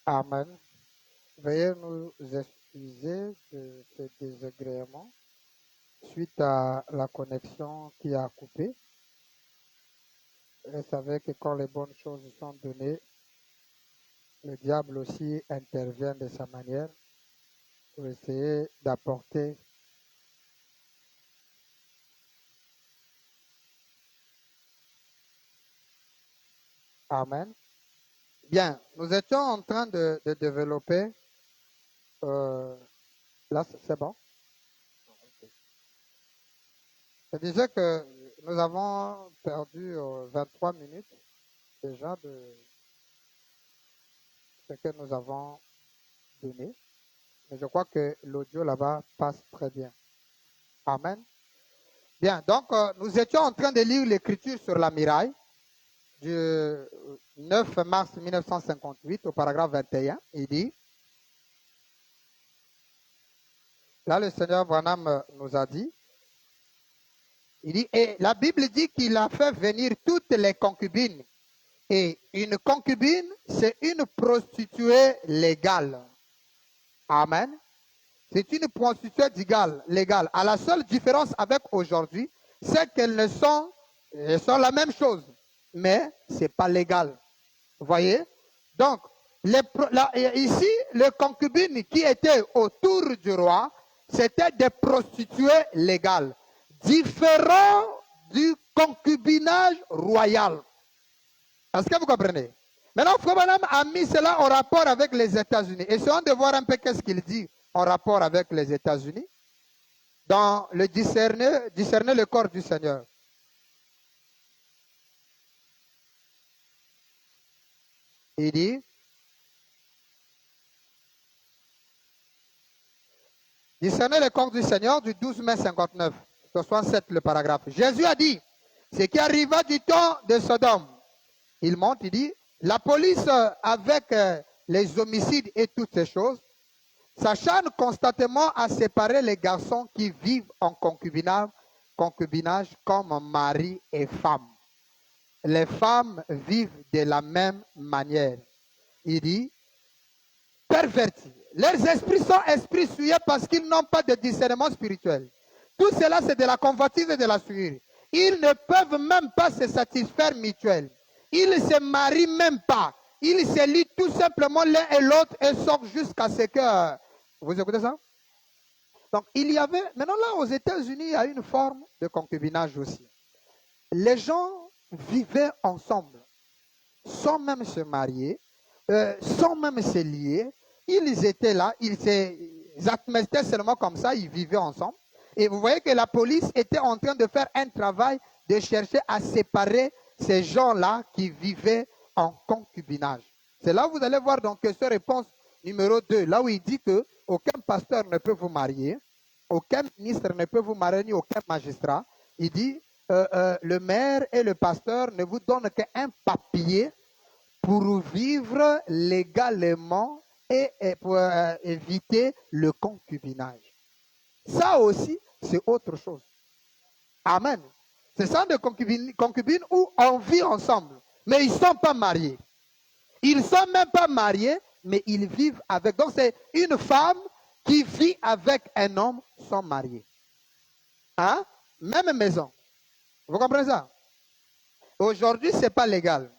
Amen. Veuillez nous excuser de ce désagrément suite à la connexion qui a coupé. Vous savez que quand les bonnes choses sont données, le diable aussi intervient de sa manière pour essayer d'apporter Amen. Bien, nous étions en train de développer. Là, c'est bon. Je disais que nous avons perdu 23 minutes déjà de ce que nous avons donné. Mais je crois que l'audio là-bas passe très bien. Amen. Bien, donc nous étions en train de lire l'écriture sur la miraille du 9 mars 1958 au paragraphe 21. Il dit, là le Seigneur Branham nous a dit, il dit, et la Bible dit qu'il a fait venir toutes les concubines. Et une concubine, c'est une prostituée légale. Amen. C'est une prostituée légale. À la seule différence avec aujourd'hui, c'est qu'elles sont la même chose, mais ce n'est pas légal. Vous voyez? Donc, ici, les concubines qui étaient autour du roi, c'était des prostituées légales, différents du concubinage royal. Est-ce que vous comprenez? Maintenant, Frère Branham a mis cela en rapport avec les États-Unis. Essayons de voir un peu qu'est-ce qu'il dit en rapport avec les États-Unis dans le discerner le corps du Seigneur. Il dit, discerner le corps du Seigneur du 12 mai 59, 67 le paragraphe. Jésus a dit, ce qui arriva du temps de Sodome. Il monte, il dit, la police avec les homicides et toutes ces choses, s'acharne constamment à séparer les garçons qui vivent en concubinage comme mari et femme. Les femmes vivent de la même manière. Il dit, pervertis. Leurs esprits sont esprits souillés parce qu'ils n'ont pas de discernement spirituel. Tout cela, c'est de la convoitise et de la souillure. Ils ne peuvent même pas se satisfaire mutuellement. Ils ne se marient même pas. Ils se lient tout simplement l'un et l'autre et sortent jusqu'à ce que... Vous écoutez ça? Donc, il y avait... Maintenant, là, aux États-Unis, il y a une forme de concubinage aussi. Les gens vivaient ensemble, sans même se marier, sans même se lier. Ils étaient là, ils admettaient seulement comme ça, ils vivaient ensemble. Et vous voyez que la police était en train de faire un travail de chercher à séparer ces gens-là qui vivaient en concubinage. C'est là où vous allez voir donc cette réponse numéro 2, là où il dit que aucun pasteur ne peut vous marier, aucun ministre ne peut vous marier, ni aucun magistrat. Il dit, le maire et le pasteur ne vous donnent qu'un papier pour vivre légalement et pour éviter le concubinage. Ça aussi, c'est autre chose. Amen. C'est ça de concubine où on vit ensemble, mais ils ne sont pas mariés. Ils ne sont même pas mariés, mais ils vivent avec. Donc c'est une femme qui vit avec un homme sans marié. Hein? Même maison. Vous comprenez ça? Aujourd'hui, ce n'est pas légal.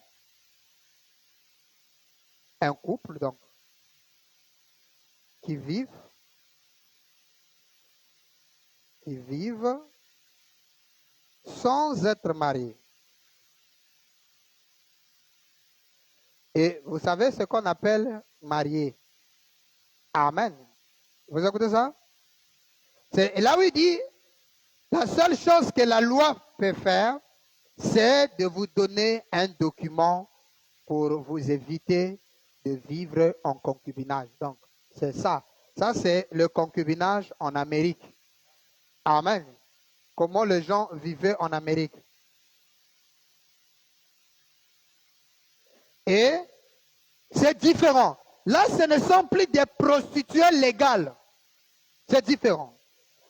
Un couple, donc, qui vivent sans être mariés. Et vous savez ce qu'on appelle marié. Amen. Vous écoutez ça? C'est là où il dit, la seule chose que la loi peut faire, c'est de vous donner un document pour vous éviter de vivre en concubinage. Donc, c'est ça. Ça, c'est le concubinage en Amérique. Amen. Comment les gens vivaient en Amérique. Et c'est différent. Là, ce ne sont plus des prostituées légales. C'est différent.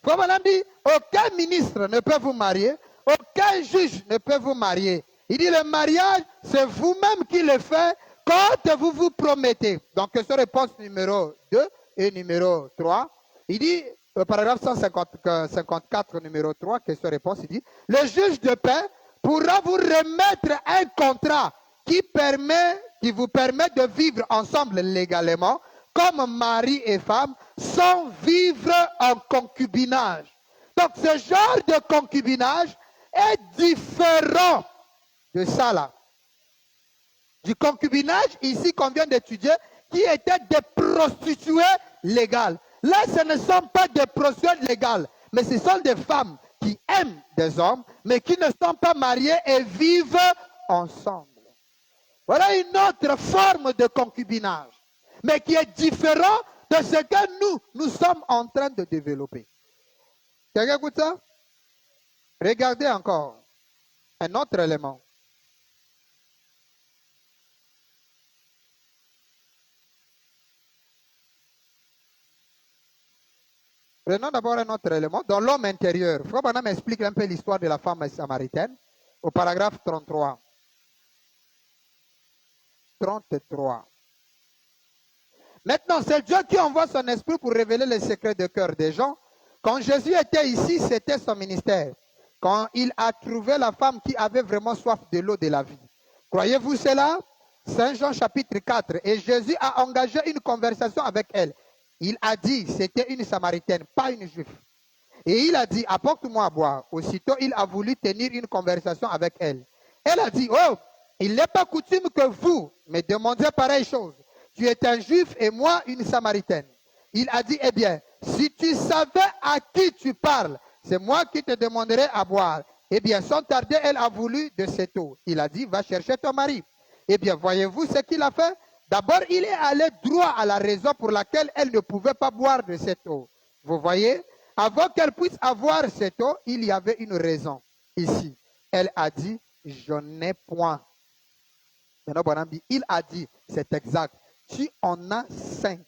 Frère Branham dit, aucun ministre ne peut vous marier, aucun juge ne peut vous marier. Il dit, le mariage, c'est vous-même qui le faites quand vous vous promettez, donc question réponse numéro 2 et numéro 3, il dit, paragraphe 154, numéro 3, question réponse, il dit, le juge de paix pourra vous remettre un contrat qui vous permet de vivre ensemble légalement, comme mari et femme, sans vivre en concubinage. Donc ce genre de concubinage est différent de ça là. Du concubinage, ici qu'on vient d'étudier, qui étaient des prostituées légales. Là, ce ne sont pas des prostituées légales, mais ce sont des femmes qui aiment des hommes, mais qui ne sont pas mariées et vivent ensemble. Voilà une autre forme de concubinage, mais qui est différent de ce que nous sommes en train de développer. Quelqu'un écoute ça? Regardez encore un autre élément. Prenons d'abord un autre élément. Dans l'homme intérieur, Frère Branham explique un peu l'histoire de la femme samaritaine au paragraphe 33. 33. Maintenant, c'est Dieu qui envoie son esprit pour révéler les secrets de cœur des gens. Quand Jésus était ici, c'était son ministère. Quand il a trouvé la femme qui avait vraiment soif de l'eau de la vie. Croyez-vous cela? Saint Jean chapitre 4. Et Jésus a engagé une conversation avec elle. Il a dit, c'était une Samaritaine, pas une Juive. Et il a dit, apporte-moi à boire. Aussitôt, il a voulu tenir une conversation avec elle. Elle a dit, oh, il n'est pas coutume que vous me demandiez pareille chose. Tu es un Juif et moi une Samaritaine. Il a dit, eh bien, si tu savais à qui tu parles, c'est moi qui te demanderai à boire. Eh bien, sans tarder, elle a voulu de cette eau. Il a dit, va chercher ton mari. Eh bien, voyez-vous ce qu'il a fait? D'abord, il est allé droit à la raison pour laquelle elle ne pouvait pas boire de cette eau. Vous voyez? Avant qu'elle puisse avoir cette eau, il y avait une raison. Ici, elle a dit, je n'ai point. Il a dit, c'est exact, tu en as 5.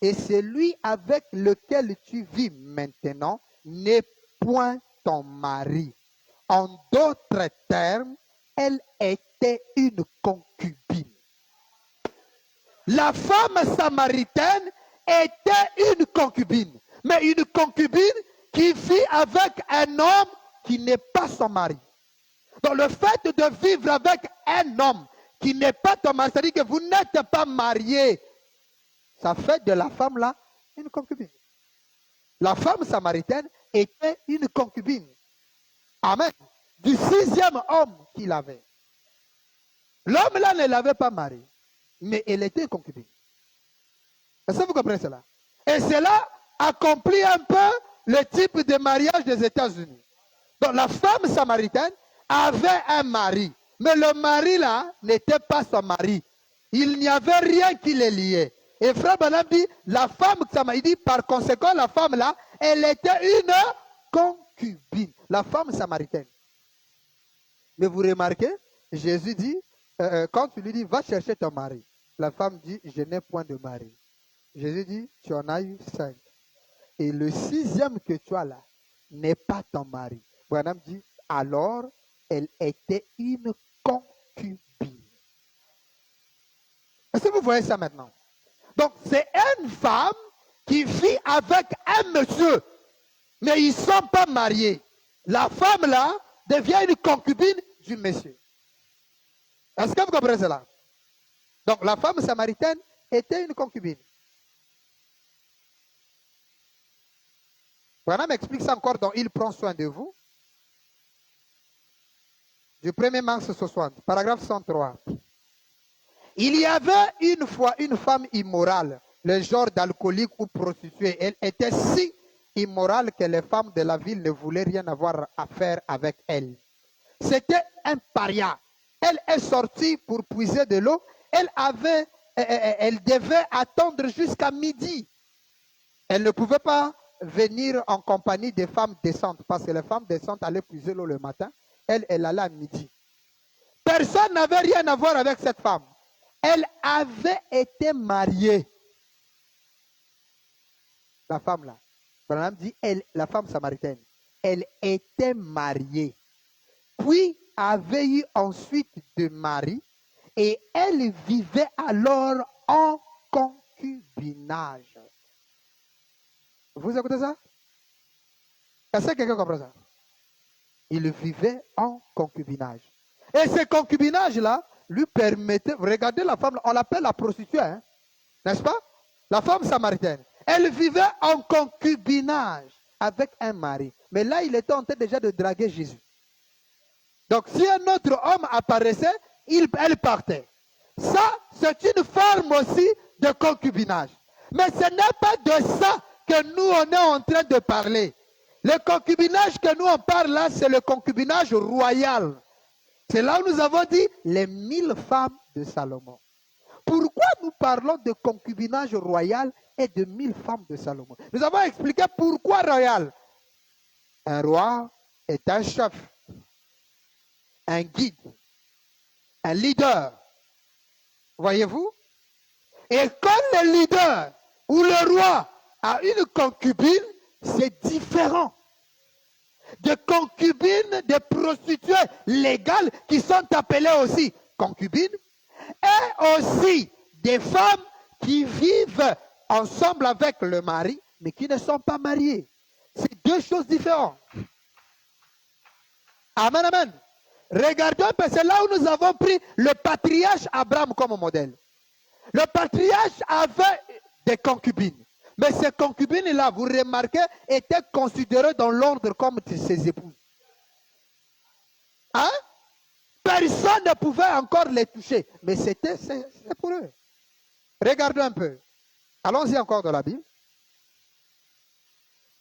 Et celui avec lequel tu vis maintenant n'est point ton mari. En d'autres termes, elle était une concubine. La femme samaritaine était une concubine, mais une concubine qui vit avec un homme qui n'est pas son mari. Donc le fait de vivre avec un homme qui n'est pas ton mari, c'est-à-dire que vous n'êtes pas marié, ça fait de la femme là une concubine. La femme samaritaine était une concubine. Amen. Du 6e homme qu'il avait. L'homme là ne l'avait pas marié, mais elle était concubine. Est-ce que vous comprenez cela? Et cela accomplit un peu le type de mariage des États-Unis. Donc la femme samaritaine avait un mari, mais le mari là n'était pas son mari. Il n'y avait rien qui les liait. Et Frère Branham dit, la femme samaritaine, il dit par conséquent, la femme là, elle était une concubine. La femme samaritaine. Mais vous remarquez, Jésus dit, quand tu lui dis, va chercher ton mari, la femme dit, je n'ai point de mari. Jésus dit, tu en as eu 5. Et le 6e que tu as là n'est pas ton mari. Branham dit, alors, elle était une concubine. Est-ce que vous voyez ça maintenant? Donc, c'est une femme qui vit avec un monsieur, mais ils ne sont pas mariés. La femme là devient une concubine du monsieur. Est-ce que vous comprenez cela? Donc, la femme samaritaine était une concubine. Branham explique ça encore dans Il prend soin de vous. Du 1er mars 60, paragraphe 103. Il y avait une fois une femme immorale, le genre d'alcoolique ou prostituée. Elle était si immorale que les femmes de la ville ne voulaient rien avoir à faire avec elle. C'était un paria. Elle est sortie pour puiser de l'eau. Elle devait attendre jusqu'à midi. Elle ne pouvait pas venir en compagnie des femmes décentes parce que les femmes décentes allaient puiser l'eau le matin. Elle allait à midi. Personne n'avait rien à voir avec cette femme. Elle avait été mariée. La femme là. Branham dit, la femme samaritaine. Elle était mariée. Puis avait eu ensuite de mari. Et elle vivait alors en concubinage. Vous écoutez ça? Est-ce que quelqu'un comprend ça? Il vivait en concubinage. Et ce concubinage-là lui permettait, regardez la femme, on l'appelle la prostituée, hein, n'est-ce pas? La femme samaritaine. Elle vivait en concubinage avec un mari. Mais là, il était en train déjà de draguer Jésus. Donc, si un autre homme apparaissait, elle partait. Ça, c'est une forme aussi de concubinage. Mais ce n'est pas de ça que nous, on est en train de parler. Le concubinage que nous, on parle là, c'est le concubinage royal. C'est là où nous avons dit les 1000 femmes de Salomon. Pourquoi nous parlons de concubinage royal et de 1000 femmes de Salomon? Nous avons expliqué pourquoi royal. Un roi est un chef, un guide, un leader. Voyez-vous? Et quand le leader ou le roi a une concubine, c'est différent de concubines, de prostituées légales qui sont appelées aussi concubines, et aussi des femmes qui vivent ensemble avec le mari, mais qui ne sont pas mariées. C'est deux choses différentes. Amen, amen. Regardons, parce que c'est là où nous avons pris le patriarche Abraham comme modèle. Le patriarche avait des concubines. Mais ces concubines-là, vous remarquez, étaient considérées dans l'ordre comme ses épouses. Hein? Personne ne pouvait encore les toucher. Mais c'est pour eux. Regardons un peu. Allons-y encore dans la Bible.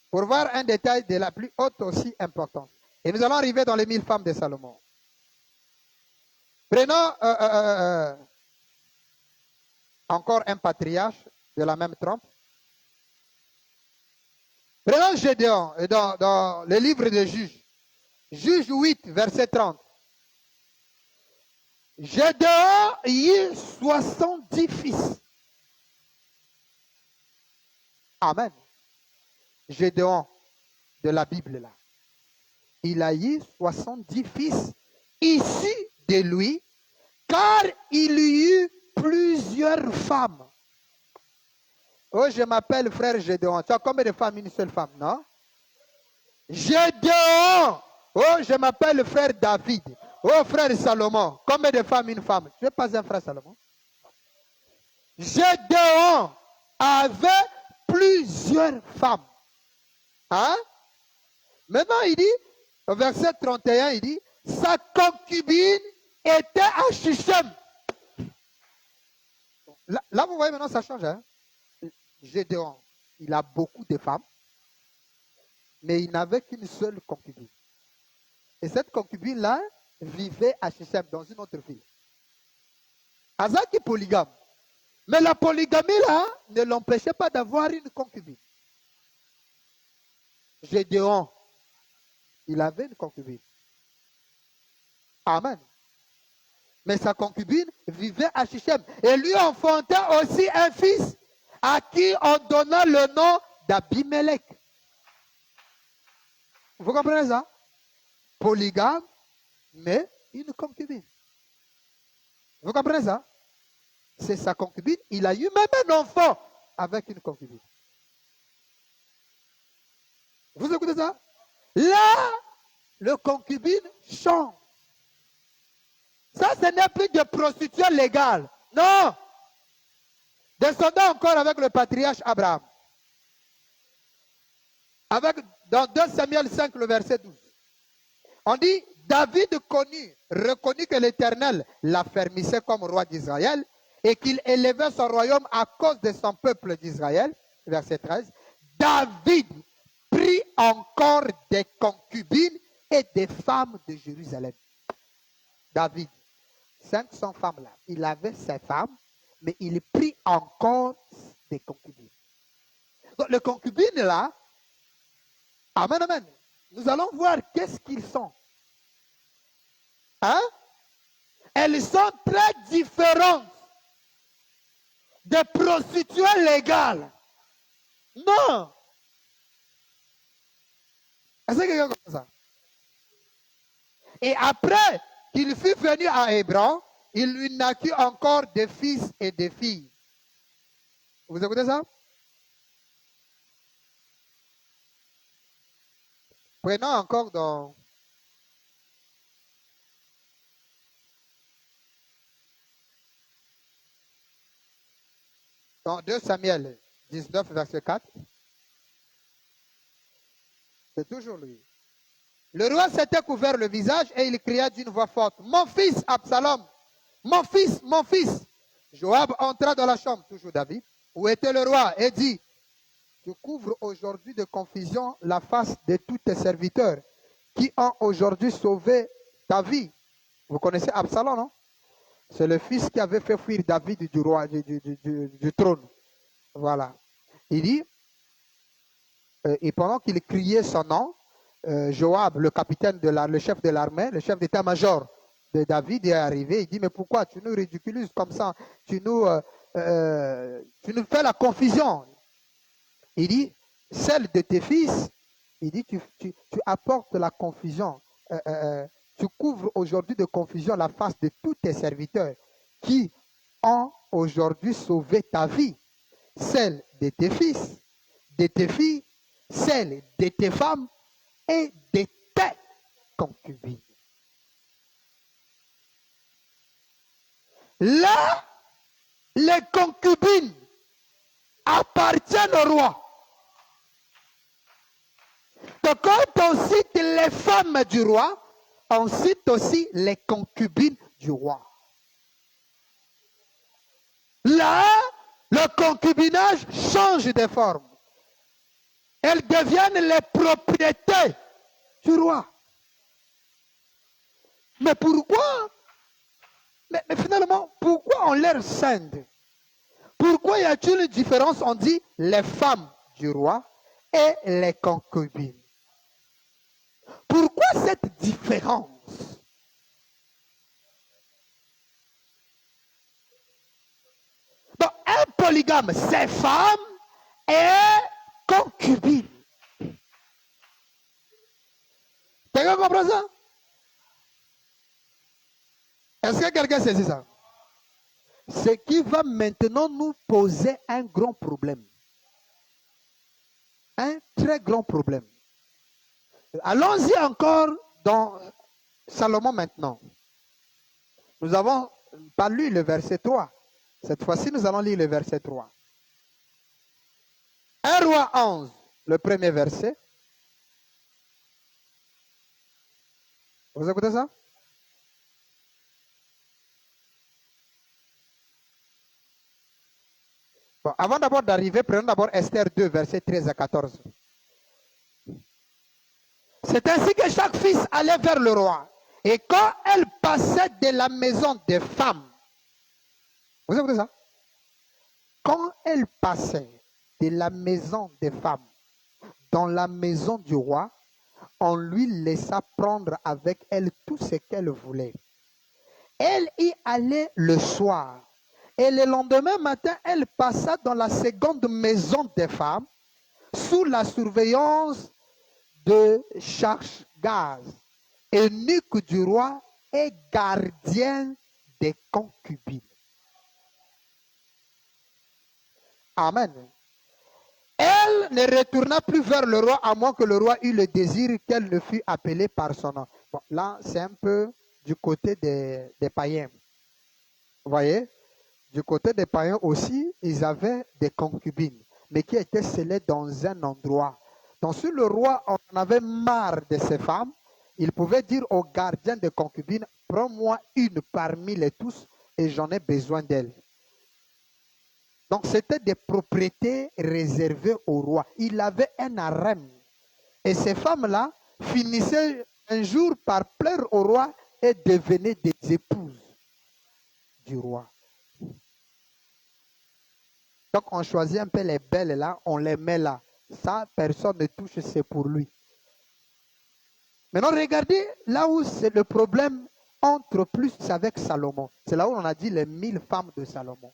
Pour voir un détail de la plus haute aussi importante. Et nous allons arriver dans les 1000 femmes de Salomon. Prenons encore un patriarche de la même trempe. Prenons Gédéon dans le livre de Juges. Juges 8, verset 30. Gédéon eut 70 fils. Amen. Gédéon de la Bible là. Il a eu 70 fils issus de lui, car il y eut plusieurs femmes. Oh, je m'appelle frère Gédéon. Tu as combien de femmes? Une seule femme, non? Gédéon. Oh, je m'appelle frère David. Oh, frère Salomon. Combien de femmes? Une femme. Tu n'es pas un frère Salomon? Gédéon avait plusieurs femmes. Hein? Maintenant, il dit, au verset 31, il dit, sa concubine était à Shichem. Là, vous voyez maintenant, ça change. Hein? Gédéon, il a beaucoup de femmes, mais il n'avait qu'une seule concubine. Et cette concubine-là vivait à Shichem, dans une autre ville. Azak est polygame. Mais la polygamie-là ne l'empêchait pas d'avoir une concubine. Gédéon, il avait une concubine. Amen. Mais sa concubine vivait à Shichem. Et lui enfantait aussi un fils à qui on donna le nom d'Abimelech. Vous comprenez ça? Polygame, mais une concubine. Vous comprenez ça? C'est sa concubine. Il a eu même un enfant avec une concubine. Vous écoutez ça? Là, le concubine change. Ça, ce n'est plus de prostituée légale. Non. Descendons encore avec le patriarche Abraham. Dans 2 Samuel 5, le verset 12. On dit, David reconnut que l'Éternel l'affermissait comme roi d'Israël et qu'il élevait son royaume à cause de son peuple d'Israël. Verset 13. David prit encore des concubines et des femmes de Jérusalem. David, 500 femmes là. Il avait ses femmes, mais il prit encore des concubines. Donc les concubines là, amen, amen. Nous allons voir qu'est-ce qu'ils sont. Hein? Elles sont très différentes des prostituées légales. Non. Est-ce que quelqu'un comprend ça? Et après qu'il fut venu à Hébron, il lui naquit encore des fils et des filles. Vous écoutez ça? Prenons encore dans Dans 2 Samuel 19, verset 4, c'est toujours lui. Le roi s'était couvert le visage et il cria d'une voix forte, « Mon fils Absalom, mon fils, mon fils !» Joab entra dans la chambre, toujours David, où était le roi, et dit, « Tu couvres aujourd'hui de confusion la face de tous tes serviteurs qui ont aujourd'hui sauvé ta vie. » Vous connaissez Absalom, non? C'est le fils qui avait fait fuir David du roi, du trône. Voilà. Il dit, et pendant qu'il criait son nom, Joab, le capitaine le chef de l'armée, le chef d'état-major de David est arrivé. Il dit, mais pourquoi tu nous ridiculises comme ça? Tu nous fais la confusion. Il dit, celle de tes fils, il dit, tu apportes la confusion. Tu couvres aujourd'hui de confusion la face de tous tes serviteurs qui ont aujourd'hui sauvé ta vie. Celle de tes fils, de tes filles, celle de tes femmes et de tes concubines. Là, les concubines appartiennent au roi. Donc quand on cite les femmes du roi, on cite aussi les concubines du roi. Là, le concubinage change de forme. Elles deviennent les propriétés du roi. Mais pourquoi? Mais finalement, pourquoi on leur scinde? Pourquoi y a-t-il une différence? On dit les femmes du roi et les concubines. Pourquoi cette différence? Donc, un polygame, c'est femme et concubine. Quelqu'un comprend ça? Est-ce que quelqu'un saisit ça? Ce qui va maintenant nous poser un grand problème. Un très grand problème. Allons-y encore dans Salomon maintenant. Nous avons pas lu le verset 3. Cette fois-ci, nous allons lire le verset 3. 1 Roi 11, le premier verset. Vous écoutez ça? Bon, avant d'abord d'arriver, prenons d'abord Esther 2, verset 13 à 14. C'est ainsi que chaque fils allait vers le roi. Et quand elle passait de la maison des femmes, vous écoutez ça? Quand elle passait de la maison des femmes dans la maison du roi, on lui laissa prendre avec elle tout ce qu'elle voulait. Elle y allait le soir. Et le lendemain matin, elle passa dans la seconde maison des femmes sous la surveillance de Charchgaz, eunuque du roi et gardien des concubines. Amen. Elle ne retourna plus vers le roi à moins que le roi eût le désir qu'elle ne fût appelée par son nom. Bon, là, c'est un peu du côté des païens. Vous voyez? Du côté des païens aussi, ils avaient des concubines, mais qui étaient scellées dans un endroit. Donc si le roi en avait marre de ces femmes, il pouvait dire au gardien des concubines, prends-moi une parmi les tous et j'en ai besoin d'elle. Donc c'était des propriétés réservées au roi. Il avait un harem. Et ces femmes-là finissaient un jour par plaire au roi et devenaient des épouses du roi. Donc on choisit un peu les belles là, on les met là. Ça, personne ne touche, c'est pour lui. Maintenant, regardez là où c'est le problème entre plus avec Salomon. C'est là où on a dit les 1000 femmes de Salomon.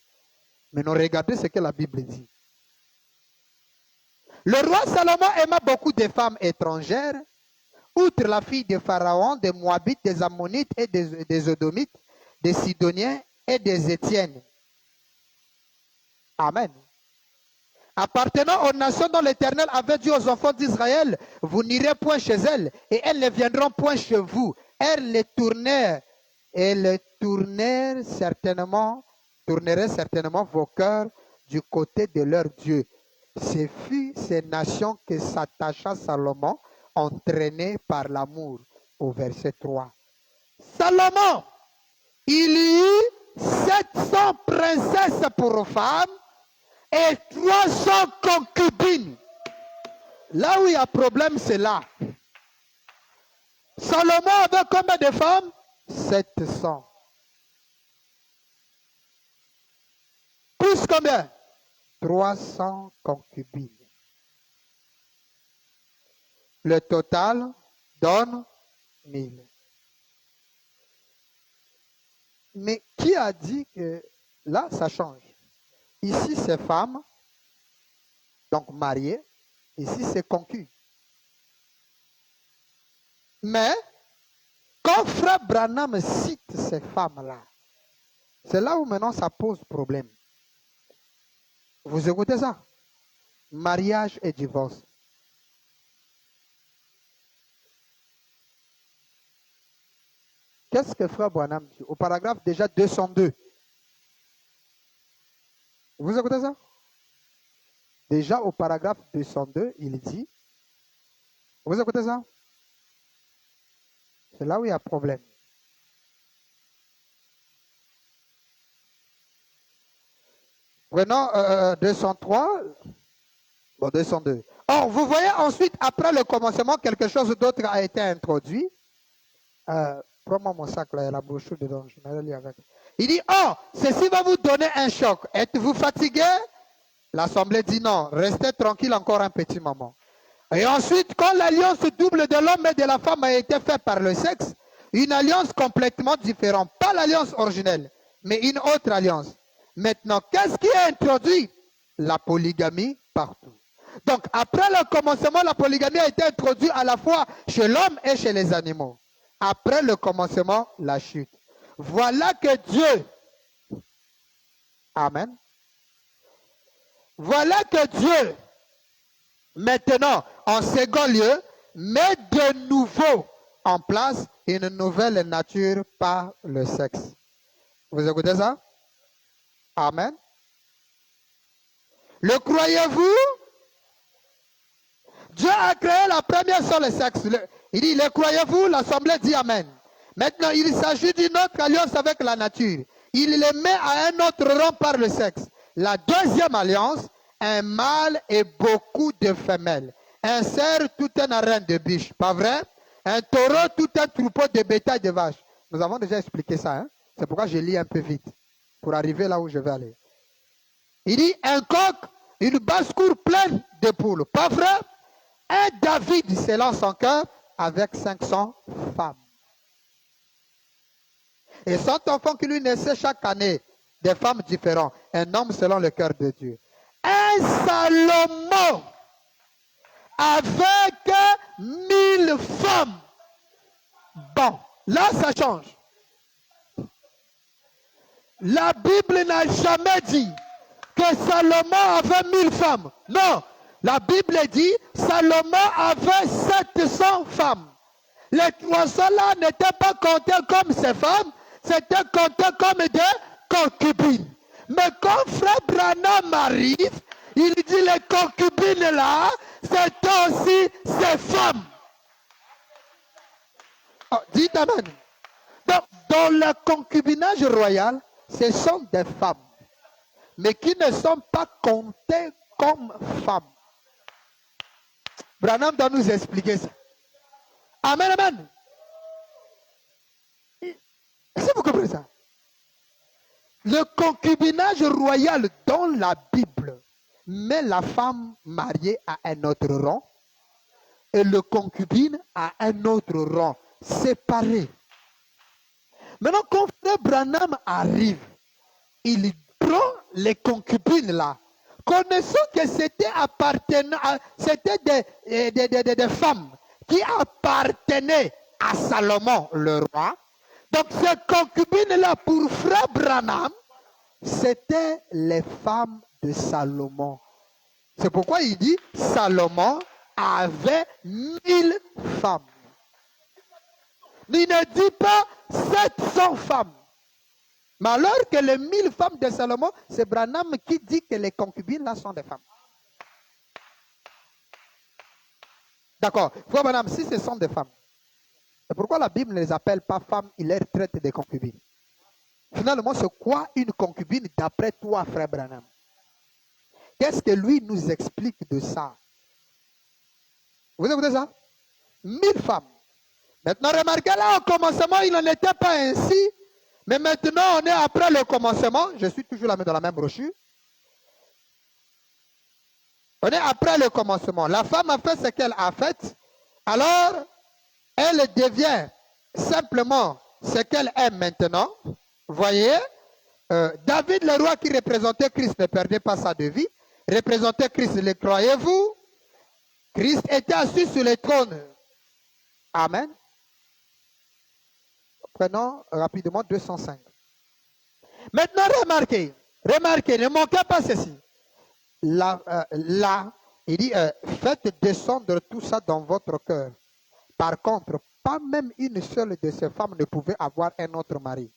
Maintenant, regardez ce que la Bible dit. Le roi Salomon aima beaucoup de femmes étrangères, outre la fille de Pharaon, des Moabites, des Ammonites et des Édomites, des Sidoniens et des Étiennes. Amen. Appartenant aux nations dont l'Éternel avait dit aux enfants d'Israël, vous n'irez point chez elles, et elles ne viendront point chez vous. Elles tourneraient certainement vos cœurs du côté de leur Dieu. Ce fut ces nations que s'attacha Salomon, entraîné par l'amour. Au verset 3. Salomon, il y eut 700 princesses pour femmes et 300 concubines. Là où il y a problème, c'est là. Salomon avait combien de femmes? 700. Plus combien? 300 concubines. Le total donne 1000. Mais qui a dit que là, ça change? Ici, c'est femme, donc mariée. Ici, c'est concu. Mais, quand Frère Branham cite ces femmes-là, c'est là où maintenant ça pose problème. Vous écoutez ça? Mariage et divorce. Qu'est-ce que Frère Branham dit? Au paragraphe déjà 202. Vous écoutez ça? Déjà au paragraphe 202, il dit, vous écoutez ça? C'est là où il y a problème. Prenons 203, bon 202. Or, vous voyez ensuite, après le commencement, quelque chose d'autre a été introduit. Prends-moi mon sac là, il y a la brochure dedans, je vais aller avec. Il dit, oh, ceci va vous donner un choc. Êtes-vous fatigué? L'assemblée dit non, restez tranquille encore un petit moment. Et ensuite, quand l'alliance double de l'homme et de la femme a été faite par le sexe, une alliance complètement différente, pas l'alliance originelle, mais une autre alliance. Maintenant, qu'est-ce qui est introduit? La polygamie partout. Donc, après le commencement, la polygamie a été introduite à la fois chez l'homme et chez les animaux. Après le commencement, la chute. Voilà que Dieu, amen, voilà que Dieu, maintenant, en second lieu, met de nouveau en place une nouvelle nature par le sexe. Vous écoutez ça? Amen. Le croyez-vous? Dieu a créé la première sur le sexe. Il dit, le croyez-vous? L'Assemblée dit Amen. Maintenant, il s'agit d'une autre alliance avec la nature. Il les met à un autre rang par le sexe. La deuxième alliance, un mâle et beaucoup de femelles. Un cerf, tout un arène de biche. Pas vrai? Un taureau, tout un troupeau de bétail de vaches. Nous avons déjà expliqué ça. Hein? C'est pourquoi je lis un peu vite. Pour arriver là où je vais aller. Il dit, un coq, une basse-cour pleine de poules. Pas vrai? Un David s'élance en cœur avec 500 femmes. Et 100 enfants qui lui naissaient chaque année, des femmes différentes. Un homme selon le cœur de Dieu. Un Salomon avec 1000 femmes. Bon, là ça change. La Bible n'a jamais dit que Salomon avait 1000 femmes. Non, la Bible dit Salomon avait 700 femmes. Les 300 là n'étaient pas comptés comme ses femmes, c'était compté comme des concubines. Mais quand Frère Branham arrive, il dit les concubines là, c'était aussi ses femmes. Oh, dites Amen. Donc, dans le concubinage royal, ce sont des femmes, mais qui ne sont pas comptées comme femmes. Branham doit nous expliquer ça. Amen, amen. Est-ce que vous comprenez ça? Le concubinage royal dans la Bible met la femme mariée à un autre rang et le concubine à un autre rang, séparé. Maintenant, quand Frère Branham arrive, il prend les concubines là, connaissant que c'était des femmes qui appartenaient à Salomon le roi, Donc ces concubines-là, pour frère Branham, c'était les femmes de Salomon. C'est pourquoi il dit, Salomon avait 1000 femmes. Il ne dit pas 700 femmes. Mais alors que les 1000 femmes de Salomon, c'est Branham qui dit que les concubines là sont des femmes. D'accord. Frère Branham, si ce sont des femmes, c'est pourquoi la Bible ne les appelle pas femmes, il les traite des concubines. Finalement, c'est quoi une concubine d'après toi, frère Branham? Qu'est-ce que lui nous explique de ça? Vous écoutez ça? 1000 femmes. Maintenant, remarquez là, au commencement, il n'en était pas ainsi. Mais maintenant, on est après le commencement. Je suis toujours là, mais dans la même brochure. On est après le commencement. La femme a fait ce qu'elle a fait. Alors, elle devient simplement ce qu'elle est maintenant. Voyez, David, le roi qui représentait Christ, ne perdait pas sa devise. Représentait Christ, le croyez-vous? Christ était assis sur le trône. Amen. Prenons rapidement 205. Maintenant, remarquez, ne manquez pas ceci. Là, il dit, faites descendre tout ça dans votre cœur. Par contre, pas même une seule de ces femmes ne pouvait avoir un autre mari.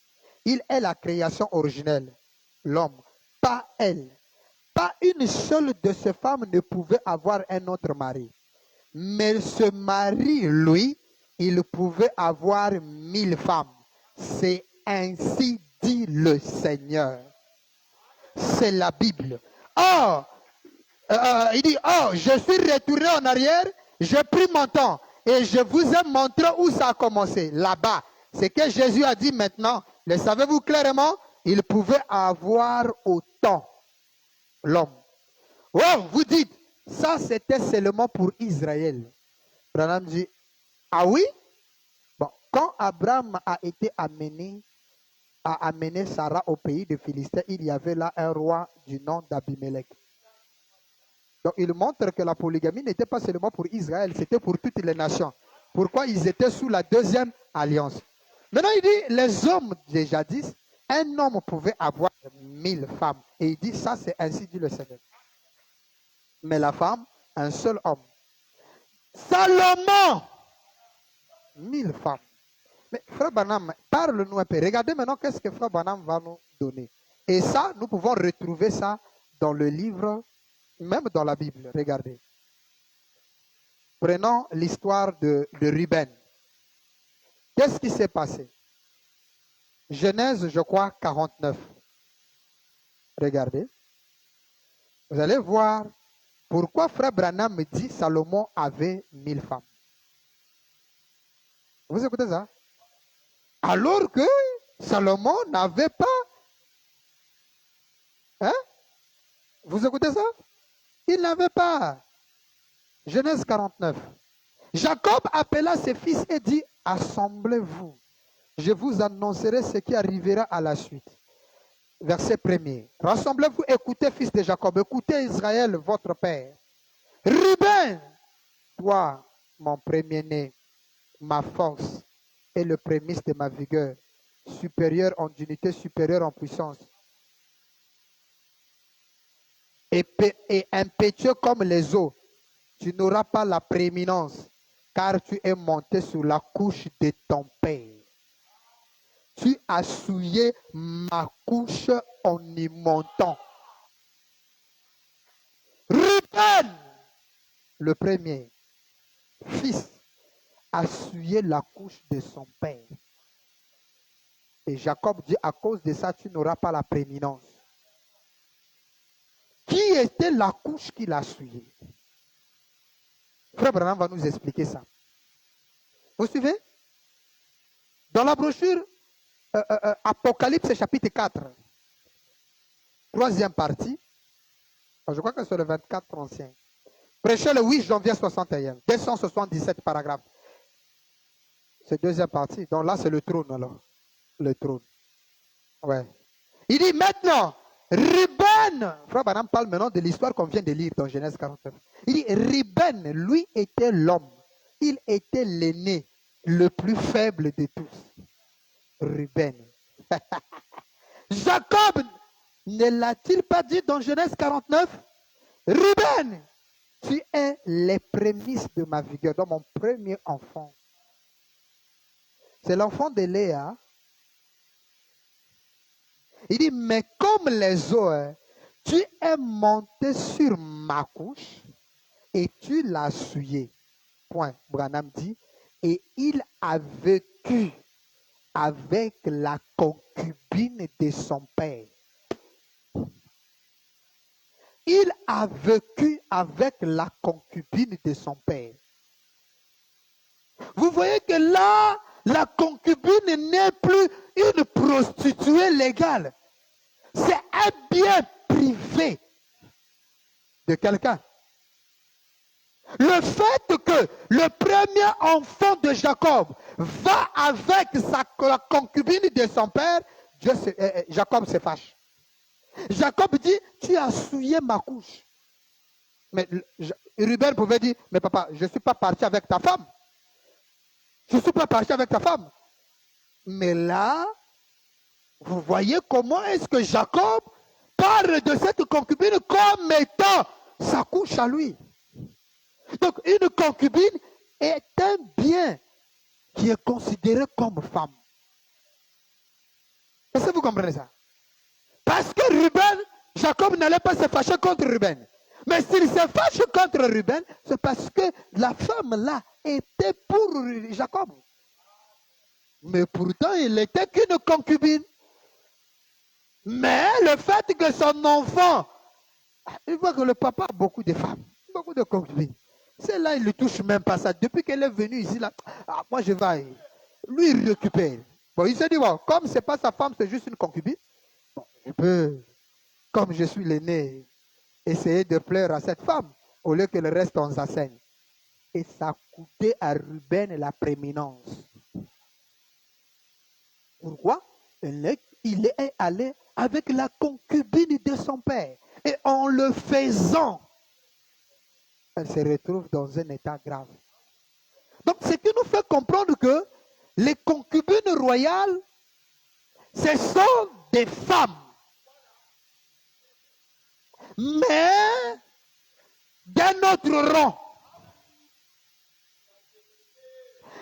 Il est la création originelle, l'homme, pas elle. Pas une seule de ces femmes ne pouvait avoir un autre mari. Mais ce mari, lui, il pouvait avoir 1000 femmes. C'est ainsi dit le Seigneur. C'est la Bible. Or, il dit, oh, je suis retourné en arrière, j'ai pris mon temps et je vous ai montré où ça a commencé. Là-bas, c'est que Jésus a dit maintenant, le savez-vous clairement, il pouvait avoir autant l'homme. Oh, vous dites, ça c'était seulement pour Israël. Branham dit, ah oui? Bon, quand Abraham a été amené Sarah au pays de Philistin, il y avait là un roi du nom d'Abimelech. Donc il montre que la polygamie n'était pas seulement pour Israël, c'était pour toutes les nations. Pourquoi ils étaient sous la deuxième alliance. Maintenant il dit, les hommes de jadis, un homme pouvait avoir 1000 femmes. Et il dit, ça c'est ainsi dit le Seigneur. Mais la femme, un seul homme. Salomon, 1000 femmes. Mais Frère Branham, parle-nous un peu. Regardez maintenant qu'est-ce que Frère Branham va nous donner. Et ça, nous pouvons retrouver ça dans le livre, même dans la Bible. Regardez. Prenons l'histoire de Ruben. Qu'est-ce qui s'est passé? Genèse, je crois, 49. Regardez. Vous allez voir pourquoi Frère Branham me dit Salomon avait 1000 femmes. Vous écoutez ça? Alors que Salomon n'avait pas. Hein? Vous écoutez ça? Il n'avait pas. Genèse 49. Jacob appela ses fils et dit, assemblez-vous. Je vous annoncerai ce qui arrivera à la suite. Verset 1er. Rassemblez-vous, écoutez, fils de Jacob, écoutez Israël, votre père. Ruben, toi, mon premier-né, ma force et le prémisse de ma vigueur, supérieur en unité, supérieur en puissance. Et impétueux comme les eaux, tu n'auras pas la prééminence, car tu es monté sur la couche de ton père. Tu as souillé ma couche en y montant. Ruben, le premier fils, a souillé la couche de son père. Et Jacob dit, à cause de ça, tu n'auras pas la prééminence. Qui était la couche qu'il a souillée? Frère Branham va nous expliquer ça. Vous suivez? Dans la brochure Apocalypse chapitre 4, troisième partie, je crois que c'est le 24 ancien. Prêché le 8 janvier 61, 277 paragraphes. C'est deuxième partie. Donc là, c'est le trône alors. Le trône. Ouais. Il dit maintenant, Ruben, Frère Branham parle maintenant de l'histoire qu'on vient de lire dans Genèse 49. Il dit, Ruben, lui était l'homme. Il était l'aîné, le plus faible de tous. Ruben. Jacob ne l'a-t-il pas dit dans Genèse 49? Ruben, tu es les prémices de ma vigueur, dans mon premier enfant. C'est l'enfant de Léa. Il dit, mais comme les eaux, tu es monté sur ma couche et tu l'as souillé. Point. Branham dit, et il a vécu avec la concubine de son père. Il a vécu avec la concubine de son père. Vous voyez que là, la concubine n'est plus une prostituée légale. C'est un bien privé de quelqu'un. Le fait que le premier enfant de Jacob va avec la concubine de son père, Jacob se fâche. Jacob dit, tu as souillé ma couche. Mais Ruben pouvait dire, mais papa, je ne suis pas parti avec ta femme. Je ne suis pas parti avec ta femme. Mais là, vous voyez comment est-ce que Jacob parle de cette concubine comme étant sa couche à lui. Donc, une concubine est un bien qui est considéré comme femme. Est-ce que vous comprenez ça? Parce que Ruben, Jacob n'allait pas se fâcher contre Ruben. Mais s'il se fâche contre Ruben, c'est parce que la femme là était pour Jacob. Mais pourtant, il n'était qu'une concubine. Mais le fait que son enfant, il voit que le papa a beaucoup de femmes, beaucoup de concubines. Celle-là, il ne touche même pas ça. Depuis qu'elle est venue ici, là, moi je vais, lui, il récupère. Bon, il s'est dit, bon, comme ce n'est pas sa femme, c'est juste une concubine, bon, je peux, comme je suis l'aîné, essayer de plaire à cette femme, au lieu que le reste, on s'asseigne. Et ça a coûté à Ruben la prééminence. Pourquoi? Il est allé avec la concubine de son père. Et en le faisant, elle se retrouve dans un état grave. Donc, ce qui nous fait comprendre que les concubines royales, ce sont des femmes. Mais d'un autre rang.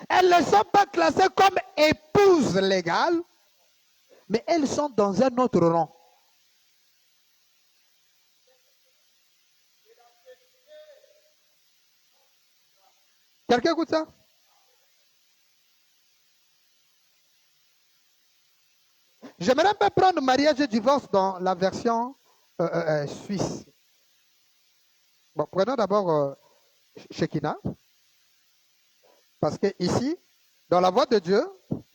Elles ne sont pas classées comme épouses légales, mais elles sont dans un autre rang. Quelqu'un écoute ça? J'aimerais pas prendre mariage et divorce dans la version suisse. Bon, prenons d'abord Shekinah. Parce que ici, dans la voix de Dieu,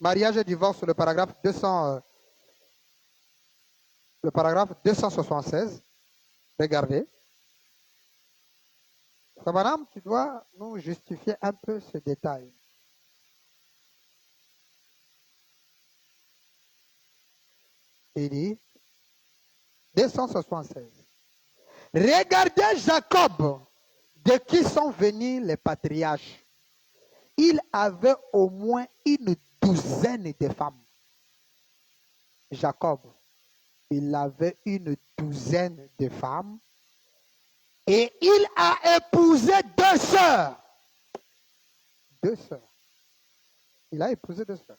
mariage et divorce, le paragraphe 276, regardez. Madame, tu dois nous justifier un peu ce détail. Il dit, 276. Regardez Jacob, de qui sont venus les patriarches. Il avait au moins une douzaine de femmes. Jacob, il avait une douzaine de femmes. Et il a épousé 2 sœurs. 2 sœurs. Il a épousé 2 sœurs.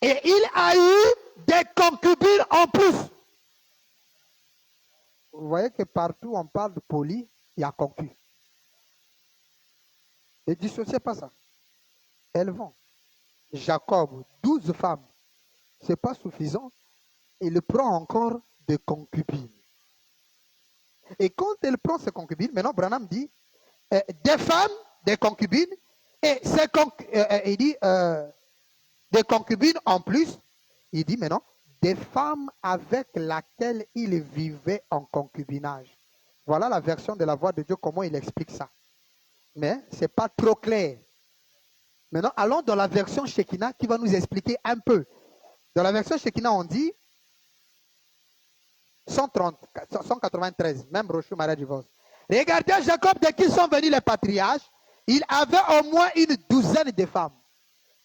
Et il a eu des concubines en plus. Vous voyez que partout on parle de poly, il y a concu. Ne dissociez pas ça. Elles vont. Jacob, 12 femmes. Ce n'est pas suffisant. Il prend encore des concubines. Et quand elle prend ses concubines, maintenant Branham dit, des femmes, des concubines, et il dit, des concubines en plus, il dit maintenant, des femmes avec lesquelles il vivait en concubinage. Voilà la version de la voix de Dieu, comment il explique ça. Mais ce n'est pas trop clair. Maintenant, allons dans la version Shekinah qui va nous expliquer un peu. Dans la version Shekinah, on dit 193, même Rochou Maria divorce. Regardez Jacob, de qui sont venus les patriarches. Il avait au moins une douzaine de femmes.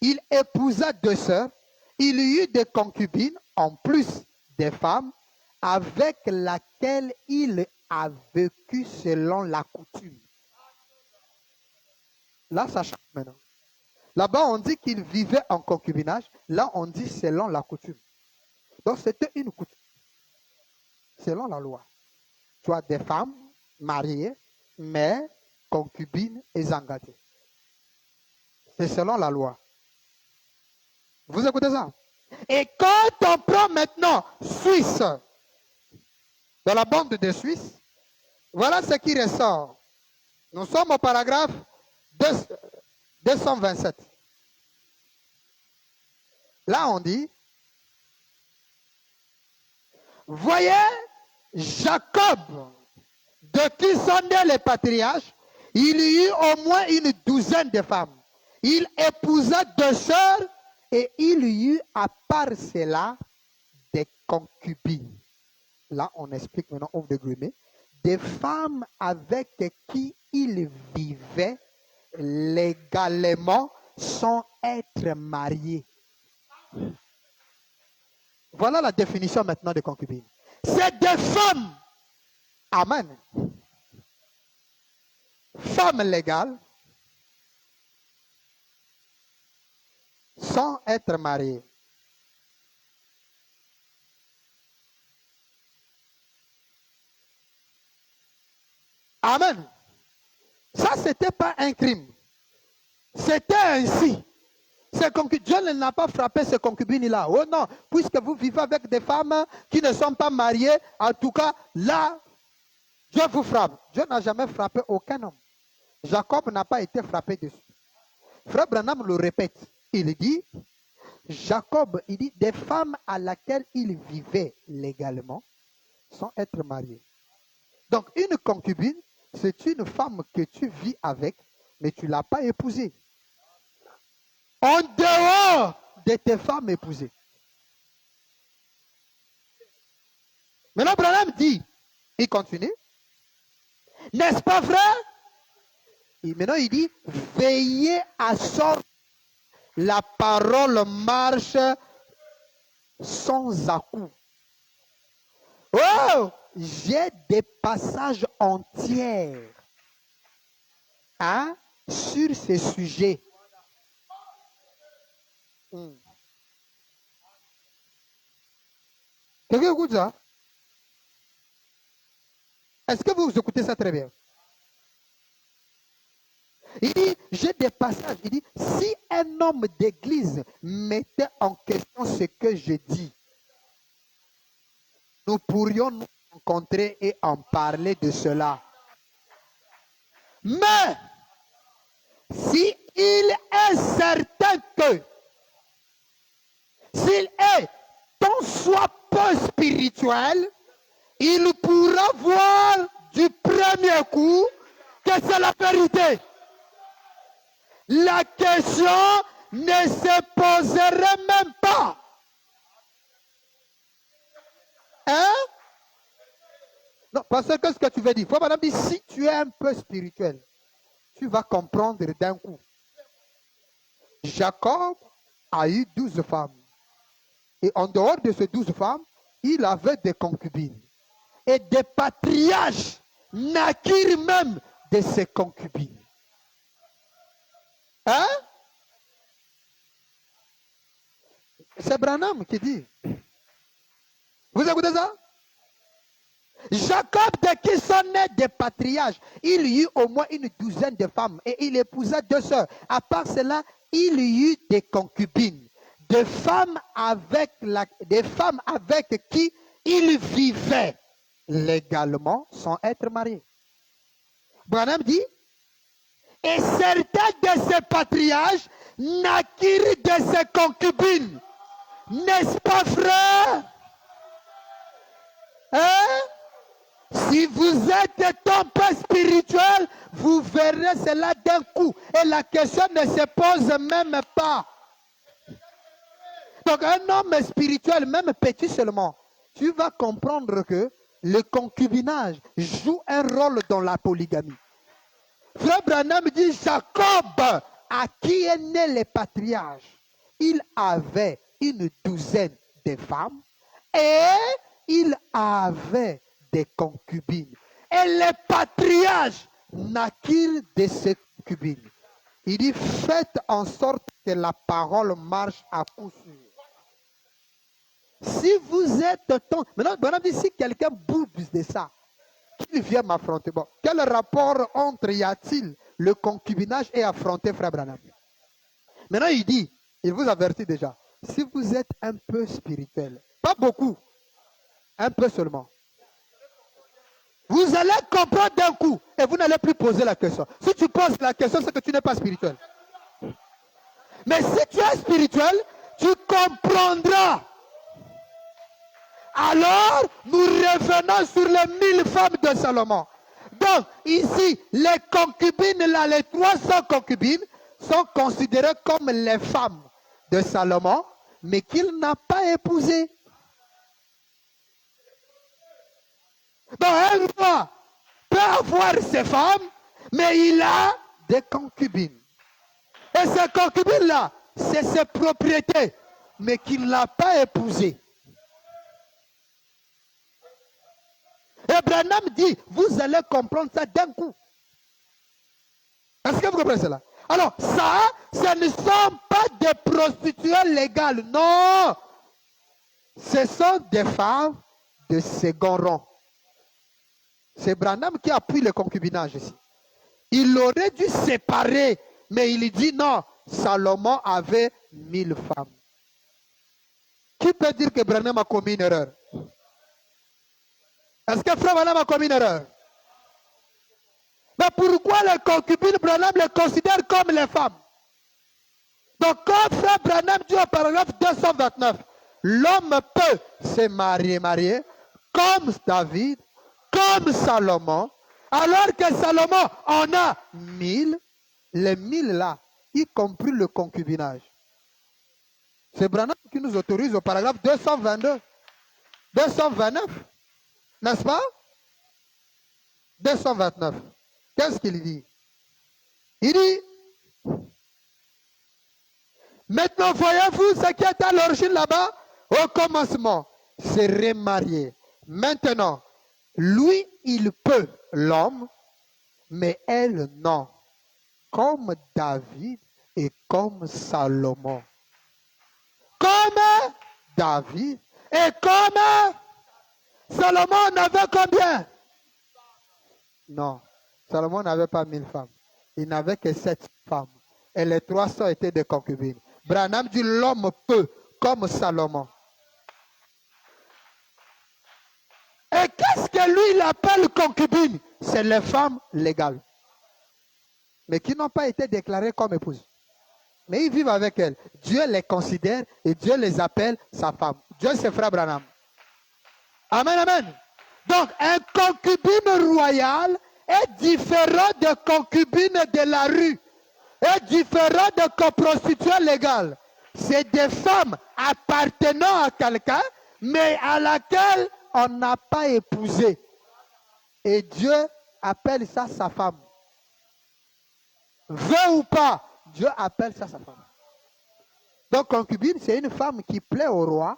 il épousa 2 sœurs, il eut des concubines, en plus des femmes, avec laquelle il a vécu selon la coutume. Là, ça change maintenant. Là-bas, on dit qu'il vivait en concubinage. Là, on dit selon la coutume. Donc, c'était une coutume. Selon la loi. Tu as des femmes mariées, mais concubines et zangatées. C'est selon la loi. Vous écoutez ça? Et quand on prend maintenant Suisse, dans la bande de Suisse, voilà ce qui ressort. Nous sommes au paragraphe 227. Là, on dit, voyez, Jacob, de qui sont nés les patriarches, il y eut au moins une douzaine de femmes. Il épousa 2 sœurs et il y eut à part cela des concubines. Là, on explique maintenant, ouvre de guillemets, des femmes avec qui il vivait légalement sans être marié. Voilà la définition maintenant de concubine. C'est des femmes, amen, femmes légales, sans être mariées. Amen. Ça, ce n'était pas un crime. C'était ainsi. Dieu n'a pas frappé ces concubines-là. Oh non, puisque vous vivez avec des femmes qui ne sont pas mariées, en tout cas, là, Dieu vous frappe. Dieu n'a jamais frappé aucun homme. Jacob n'a pas été frappé dessus. Frère Branham le répète. Il dit, Jacob, il dit, des femmes à laquelle il vivait légalement sans être marié. Donc, une concubine, c'est une femme que tu vis avec, mais tu ne l'as pas épousée. En dehors de tes femmes épousées. Maintenant, Branham dit, il continue, n'est-ce pas vrai? Et maintenant, il dit, veillez à sortir. La parole marche sans à-coup. Oh, j'ai des passages entiers sur ces sujets. Quelqu'un écoute ça? Est-ce que vous écoutez ça très bien? Il dit, j'ai des passages. Il dit, si un homme d'église mettait en question ce que je dis, nous pourrions nous rencontrer et en parler de cela. Mais, si il est certain que, s'il est tant soit peu spirituel, il pourra voir du premier coup que c'est la vérité. La question ne se poserait même pas. Hein? Non, parce que ce que tu veux dire, faut madame dire, si tu es un peu spirituel, tu vas comprendre d'un coup. Jacob a eu 12 femmes. Et en dehors de ces 12 femmes, il avait des concubines. Et des patriarches naquirent même de ces concubines. Hein? C'est Branham qui dit. Vous écoutez ça? Jacob, de qui sont nés des patriarches, il y eut au moins une douzaine de femmes et il épousa 2 sœurs. À part cela, il y eut des concubines, des femmes avec qui il vivait légalement sans être marié. Branham dit, et certains de ces patriarches naquirent de ces concubines. N'est-ce pas, frère? Hein? Si vous êtes un peu spirituel, vous verrez cela d'un coup. Et la question ne se pose même pas. Donc un homme spirituel, même petit seulement, tu vas comprendre que le concubinage joue un rôle dans la polygamie. Frère Branham dit, Jacob, à qui est né les patriarches, il avait une douzaine de femmes et il avait des concubines. Et les patriarches naquirent de ces concubines. Il dit, faites en sorte que la parole marche à coup sûr. Si vous êtes maintenant, Branham dit, si quelqu'un bouge de ça, qu'il vient m'affronter. Bon, quel rapport entre y a-t-il le concubinage et affronter Frère Branham? Maintenant, il dit, il vous avertit déjà, si vous êtes un peu spirituel, pas beaucoup, un peu seulement, vous allez comprendre d'un coup et vous n'allez plus poser la question. Si tu poses la question, c'est que tu n'es pas spirituel. Mais si tu es spirituel, tu comprendras. Alors, nous revenons sur les 1000 femmes de Salomon. Donc, ici, les concubines, là, les 300 concubines, sont considérées comme les femmes de Salomon, mais qu'il n'a pas épousées. Donc, un roi peut avoir ses femmes, mais il a des concubines. Et ces concubines-là, c'est ses propriétés, mais qu'il n'a pas épousées. Et Branham dit, vous allez comprendre ça d'un coup. Est-ce que vous comprenez cela? Alors, ça, ce ne sont pas des prostituées légales. Non. Ce sont des femmes de second rang. C'est Branham qui appuie le concubinage ici. Il aurait dû séparer, mais il dit non. Salomon avait 1000 femmes. Qui peut dire que Branham a commis une erreur? Est-ce que Frère Branham a commis une erreur? Mais pourquoi les concubines, Branham les considère comme les femmes? Donc, quand Frère Branham dit au paragraphe 229, l'homme peut se marier comme David, comme Salomon, alors que Salomon en a 1000, les 1000 là, y compris le concubinage. C'est Branham qui nous autorise au paragraphe 222, 229, n'est-ce pas? 229. Qu'est-ce qu'il dit? Il dit, maintenant voyez-vous ce qui est à l'origine là-bas? Au commencement, c'est remarié. Maintenant, lui, il peut, l'homme, mais elle, non. Comme David et comme Salomon. Comme David et comme Salomon en avait combien? Non. Salomon n'avait pas 1000 femmes. Il n'avait que 7 femmes. Et les 300 étaient des concubines. Branham dit l'homme peut, comme Salomon. Et qu'est-ce que lui, il appelle concubine? C'est les femmes légales. Mais qui n'ont pas été déclarées comme épouses. Mais ils vivent avec elles. Dieu les considère et Dieu les appelle sa femme. Dieu, c'est Frère Branham. Amen, amen. Donc, un concubine royale est différent de concubine de la rue, est différent de prostituée légale. C'est des femmes appartenant à quelqu'un, mais à laquelle on n'a pas épousé. Et Dieu appelle ça sa femme. Veut ou pas, Dieu appelle ça sa femme. Donc, concubine, c'est une femme qui plaît au roi.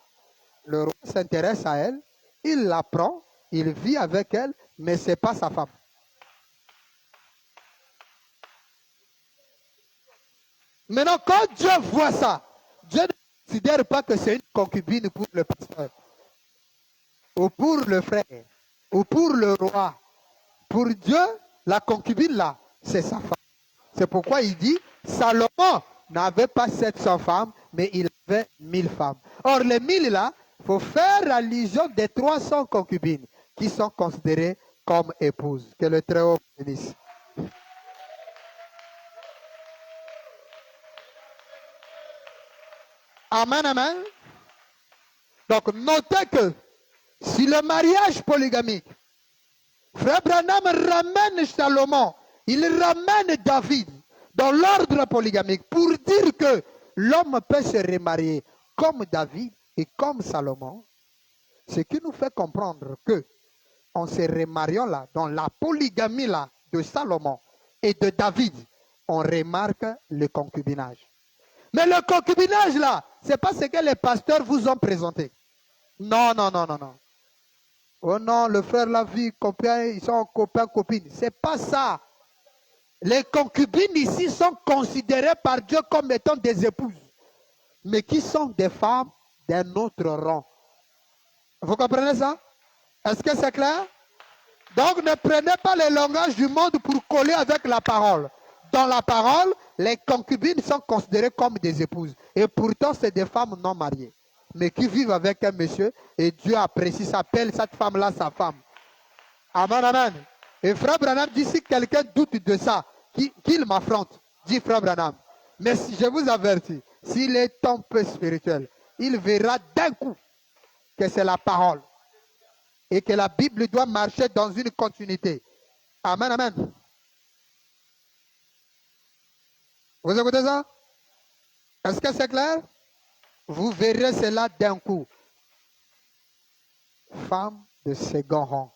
Le roi s'intéresse à elle, il la prend, il vit avec elle, mais ce n'est pas sa femme. Maintenant, quand Dieu voit ça, Dieu ne considère pas que c'est une concubine pour le pasteur, ou pour le frère, ou pour le roi. Pour Dieu, la concubine là, c'est sa femme. C'est pourquoi il dit, Salomon n'avait pas 700 femmes, mais il avait 1000 femmes. Or, les 1000 là, il faut faire allusion des 300 concubines qui sont considérées comme épouses. Que le Très-Haut bénisse. Amen, amen. Donc, notez que si le mariage polygamique, Frère Branham ramène Salomon, il ramène David dans l'ordre polygamique pour dire que l'homme peut se remarier comme David et comme Salomon, ce qui nous fait comprendre que en se remariant là, dans la polygamie là de Salomon et de David, on remarque le concubinage. Mais le concubinage là, ce n'est pas ce que les pasteurs vous ont présenté. Non, non, non, non, non. Oh non, le frère l'a vu, copain, ils sont copains, copines. Ce n'est pas ça. Les concubines ici sont considérées par Dieu comme étant des épouses, mais qui sont des femmes d'un autre rang. Vous comprenez ça? Est-ce que c'est clair? Donc ne prenez pas le langage du monde pour coller avec la parole. Dans la parole, les concubines sont considérées comme des épouses. Et pourtant, c'est des femmes non mariées, mais qui vivent avec un monsieur. Et Dieu apprécie, s'appelle cette femme-là sa femme. Amen, amen. Et Frère Branham dit, si quelqu'un doute de ça, qu'il m'affronte, dit Frère Branham. Mais si je vous avertis, s'il est un peu spirituel, il verra d'un coup que c'est la parole. Et que la Bible doit marcher dans une continuité. Amen, amen. Vous écoutez ça? Est-ce que c'est clair? Vous verrez cela d'un coup. Femme de second rang.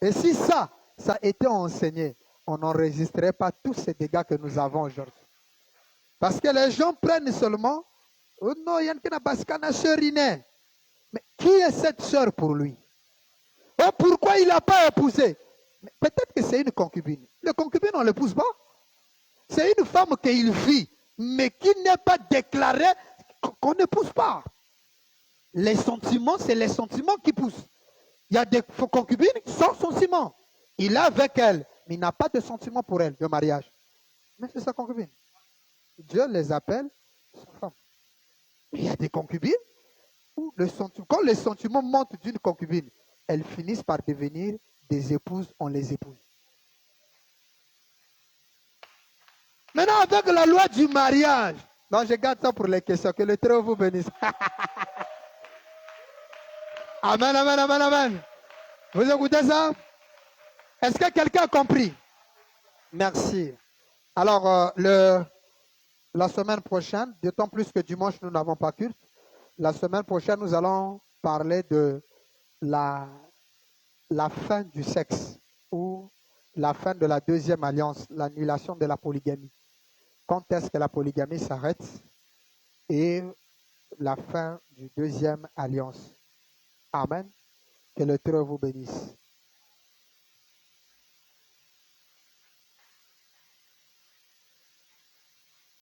Et si ça a été enseigné, on n'enregistrerait pas tous ces dégâts que nous avons aujourd'hui. Parce que les gens prennent seulement, oh non, il y a une sœur Iné. Mais qui est cette sœur pour lui? Oh, pourquoi il n'a pas épousé? Peut-être que c'est une concubine. Le concubine, on ne l'épouse pas. C'est une femme qu'il vit, mais qui n'est pas déclarée, qu'on n'épouse pas. Les sentiments, c'est les sentiments qui poussent. Il y a des concubines sans sentiment. Il est avec elle, mais il n'a pas de sentiment pour elle, de mariage. Mais c'est sa concubine. Dieu les appelle sa femme. Il y a des concubines où quand les sentiments montent d'une concubine, elles finissent par devenir des épouses, on les épouse. Maintenant, avec la loi du mariage, non, je garde ça pour les questions, que le Très vous bénisse. Amen, amen, amen, amen. Vous écoutez ça? Est-ce que quelqu'un a compris? Merci. Alors, la semaine prochaine, d'autant plus que dimanche, nous n'avons pas culte. La semaine prochaine, nous allons parler de la fin du sexe ou la fin de la deuxième alliance, l'annulation de la polygamie. Quand est-ce que la polygamie s'arrête et la fin du deuxième alliance. Amen. Que le Très vous bénisse.